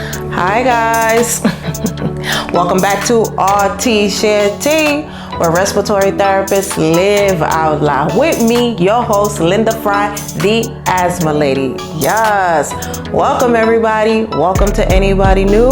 Hi guys, welcome back to Rts Share Tea, where respiratory therapists live out loud. With me, your host, Linda Fry, the asthma lady. Yes, welcome everybody. Welcome to anybody new.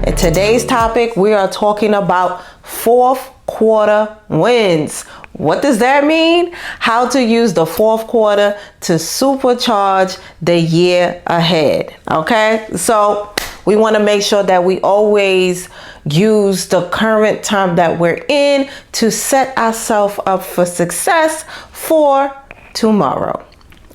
In today's topic, we are talking about fourth quarter wins. What does that mean? How to use the fourth quarter to supercharge the year ahead. Okay, so we want to make sure that we always use the current time that we're in to set ourselves up for success for tomorrow.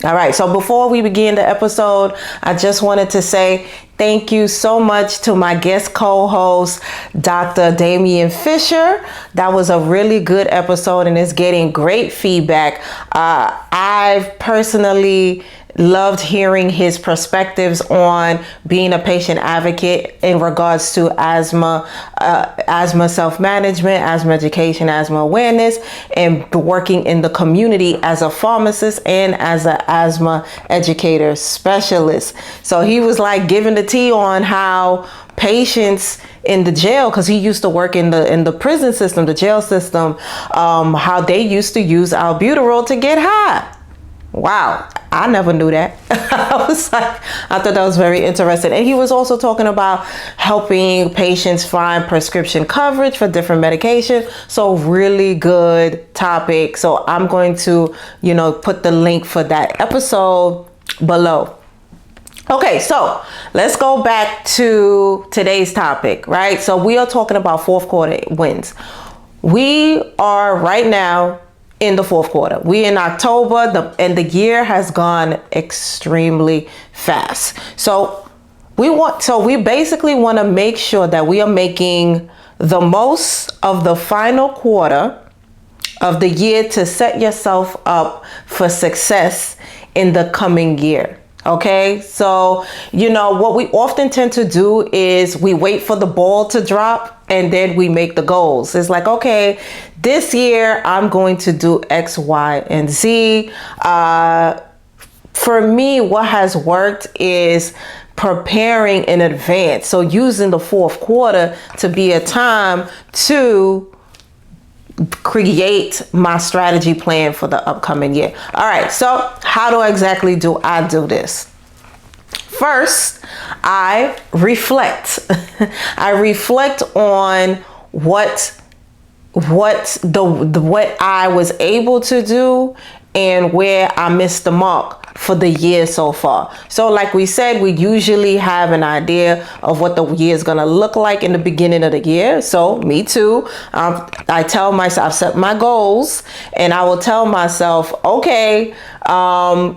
All right, so before we begin the episode, I just wanted to say thank you so much to my guest co-host, Dr. Damian Fisher. That was a really good episode and it's getting great feedback. I've personally loved hearing his perspectives on being a patient advocate in regards to asthma, asthma self-management, asthma education, asthma awareness, and working in the community as a pharmacist and as an asthma educator specialist. So he was like giving the tea on how patients in the jail, because he used to work in the prison system, the jail system, how they used to use albuterol to get high. Wow, I never knew that. I thought that was very interesting. And he was also talking about helping patients find prescription coverage for different medications. So really good topic. So I'm going to, put the link for that episode below. Okay, so let's go back to today's topic, right? So we are talking about fourth quarter wins. We are right now in the fourth quarter. We're in October, and the year has gone extremely fast. So we basically want to make sure that we are making the most of the final quarter of the year to set yourself up for success in the coming year. Okay, so what we often tend to do is we wait for the ball to drop and then we make the goals. It's like, okay, this year I'm going to do X, Y, and Z. For me, what has worked is preparing in advance. So using the fourth quarter to be a time to create my strategy plan for the upcoming year. All right, so how do I do this? First, I reflect. I reflect on what I was able to do and where I missed the mark for the year so far. So like we said, we usually have an idea of what the year is going to look like in the beginning of the year. So me too. I tell myself, I've set my goals and I will tell myself, okay,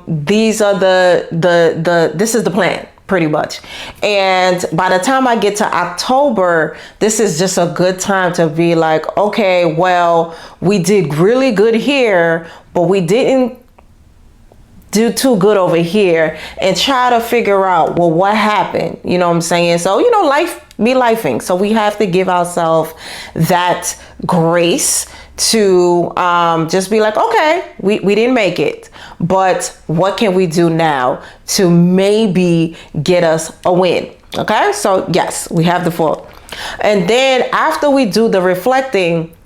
these are this is the plan. Pretty much. And by the time I get to October, this is just a good time to be like, okay, well, we did really good here, but we didn't do too good over here, and try to figure out, well, what happened? You know what I'm saying? So, life be lifing. So we have to give ourselves that grace to just be like, okay, we didn't make it, but what can we do now to maybe get us a win? Okay, so yes, we have the four. And then after we do the reflecting,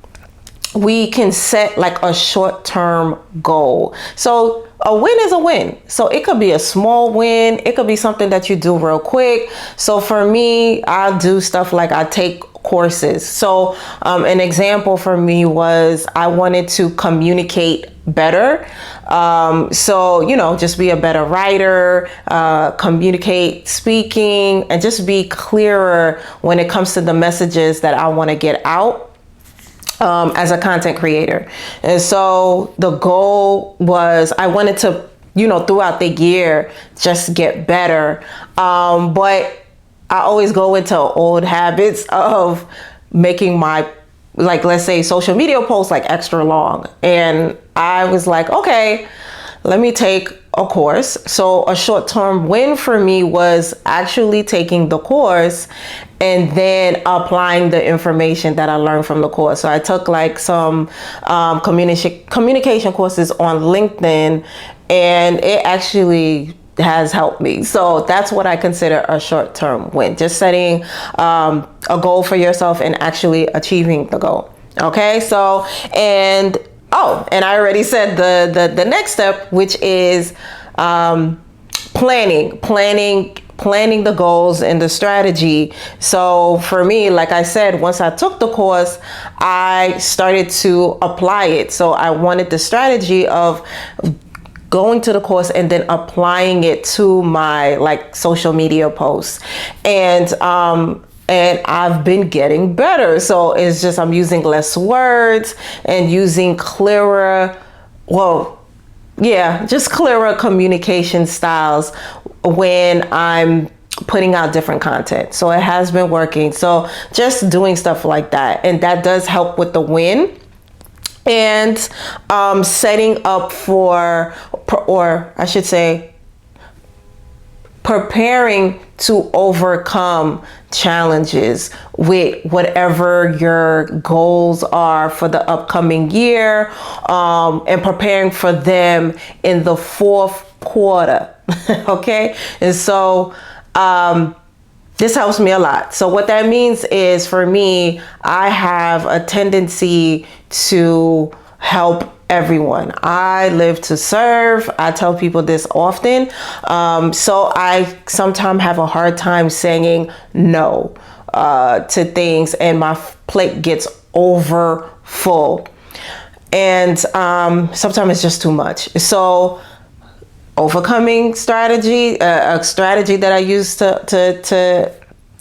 we can set like a short-term goal. So a win is a win. So it could be a small win. It could be something that you do real quick. So for me, I'll do stuff like I take courses. So an example for me was I wanted to communicate better. So, just be a better writer, communicate, speaking, and just be clearer when it comes to the messages that I want to get out. As a content creator. And so the goal was I wanted to, throughout the year, just get better. But I always go into old habits of making my, let's say social media posts extra long. And I was like, okay, let me take a course. So a short-term win for me was actually taking the course and then applying the information that I learned from the course. So I took some communication courses on LinkedIn, and it actually has helped me. So that's what I consider a short-term win. Just setting a goal for yourself and actually achieving the goal. Okay, so and I already said the next step, which is planning the goals and the strategy. So for me, like I said, once I took the course, I started to apply it. So I wanted the strategy of going to the course and then applying it to my like social media posts. And I've been getting better. So it's just, I'm using less words and using clearer, just clearer communication styles when I'm putting out different content. So it has been working. So just doing stuff like that. And that does help with the win. And setting up for, or I should say, preparing to overcome challenges with whatever your goals are for the upcoming year, and preparing for them in the fourth quarter. Okay. And so, this helps me a lot. So what that means is, for me, I have a tendency to help everyone. I live to serve. I tell people this often. So I sometimes have a hard time saying no to things, and my plate gets over full. And sometimes it's just too much. So overcoming strategy, a strategy that I use to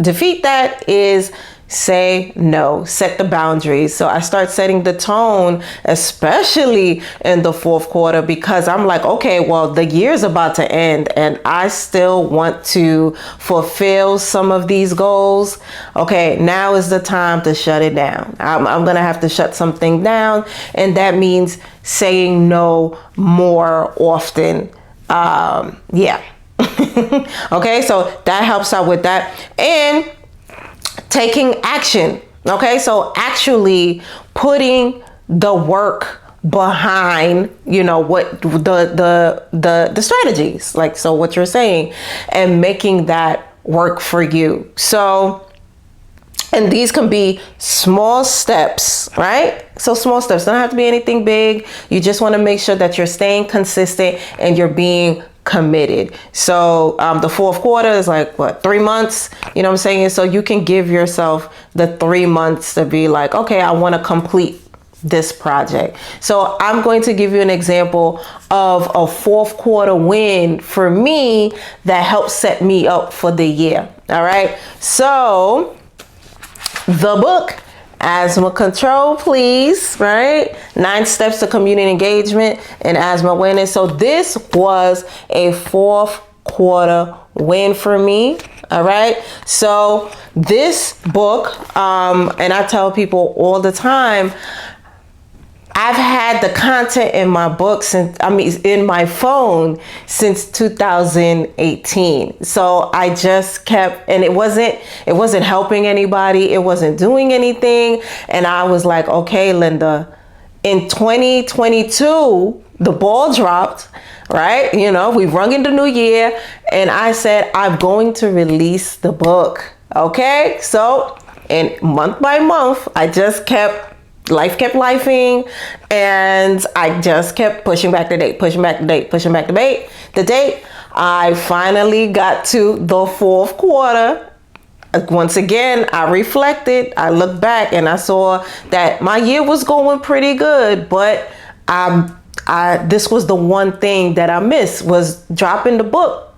defeat that is say no, set the boundaries. So I start setting the tone, especially in the fourth quarter, because I'm like, okay, well, the year's about to end and I still want to fulfill some of these goals. Okay, now is the time to shut it down. I'm going to have to shut something down. And that means saying no more often. Okay, so that helps out with that. And taking action. Okay, so actually putting the work behind, what the strategies, like, so what you're saying, and making that work for you. So, and these can be small steps, right? So small steps, don't have to be anything big. You just want to make sure that you're staying consistent and you're being committed. So the fourth quarter is like, 3 months? You know what I'm saying? So you can give yourself the 3 months to be like, okay, I want to complete this project. So I'm going to give you an example of a fourth quarter win for me that helped set me up for the year. All right. So the book, Asthma Control, please, right? 9 steps to community engagement and asthma awareness. So this was a fourth quarter win for me. All right. So this book, and I tell people all the time, I've had the content in my book in my phone since 2018. So I just kept, and it wasn't helping anybody. It wasn't doing anything. And I was like, okay, Linda, in 2022, the ball dropped, right? We've rung in the new year, and I said, I'm going to release the book. Okay. So, and month by month, life kept lifing, and I just kept pushing back the date. I finally got to the fourth quarter. Once again, I reflected, I looked back, and I saw that my year was going pretty good, but this was the one thing that I missed, was dropping the book.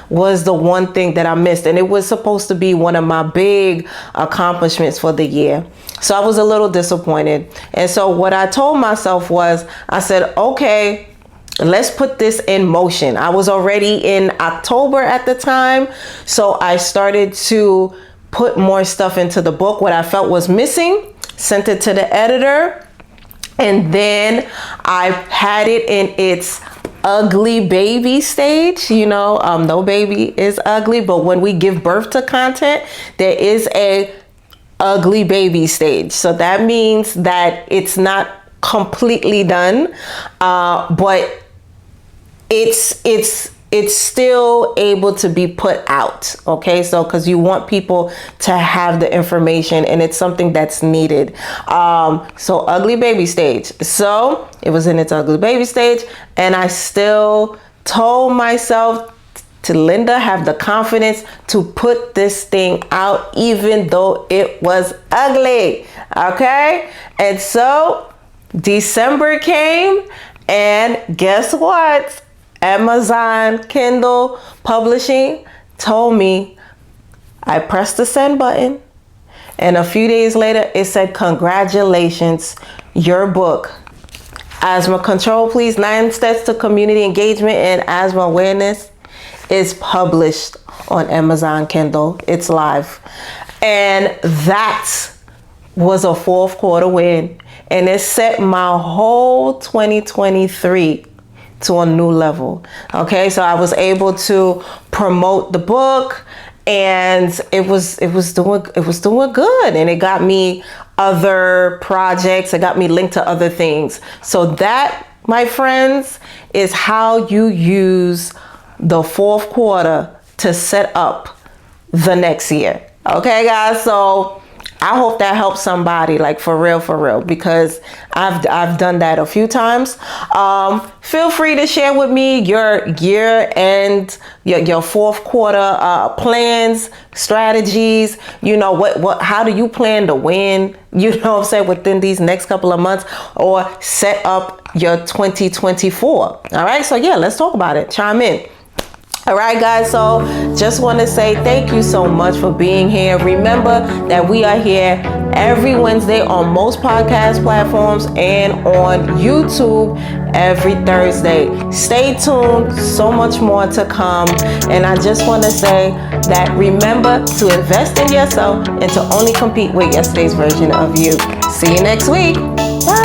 Was the one thing that I missed, and it was supposed to be one of my big accomplishments for the year. So I was a little disappointed. And so what I told myself was, I said, okay, let's put this in motion. I was already in October at the time, so I started to put more stuff into the book, what I felt was missing, sent it to the editor, and then I had it in its ugly baby stage. No baby is ugly, but when we give birth to content, there is a ugly baby stage. So that means that it's not completely done, but it's it's still able to be put out. Okay, so because you want people to have the information, and it's something that's needed. So ugly baby stage. So it was in its ugly baby stage, and I still told myself to, Linda, have the confidence to put this thing out even though it was ugly. Okay, and so December came, and guess what? Amazon Kindle Publishing told me, I pressed the send button, and a few days later it said, congratulations, your book, Asthma Control, Please, 9 Steps to Community Engagement and Asthma Awareness, is published on Amazon Kindle. It's live. And that was a fourth quarter win. And it set my whole 2023 to a new level. Okay, so I was able to promote the book, and it was doing good, and it got me other projects. It got me linked to other things. So that, my friends, is how you use the fourth quarter to set up the next year. Okay, guys, so I hope that helps somebody, like for real, because I've done that a few times. Feel free to share with me your year and your fourth quarter plans, strategies. You know, how do you plan to win? You know what I'm saying, within these next couple of months, or set up your 2024. All right, so yeah, let's talk about it. Chime in. All right, guys, so just want to say thank you so much for being here. Remember that we are here every Wednesday on most podcast platforms and on YouTube every Thursday. Stay tuned, so much more to come. And I just want to say that remember to invest in yourself and to only compete with yesterday's version of you. See you next week. Bye.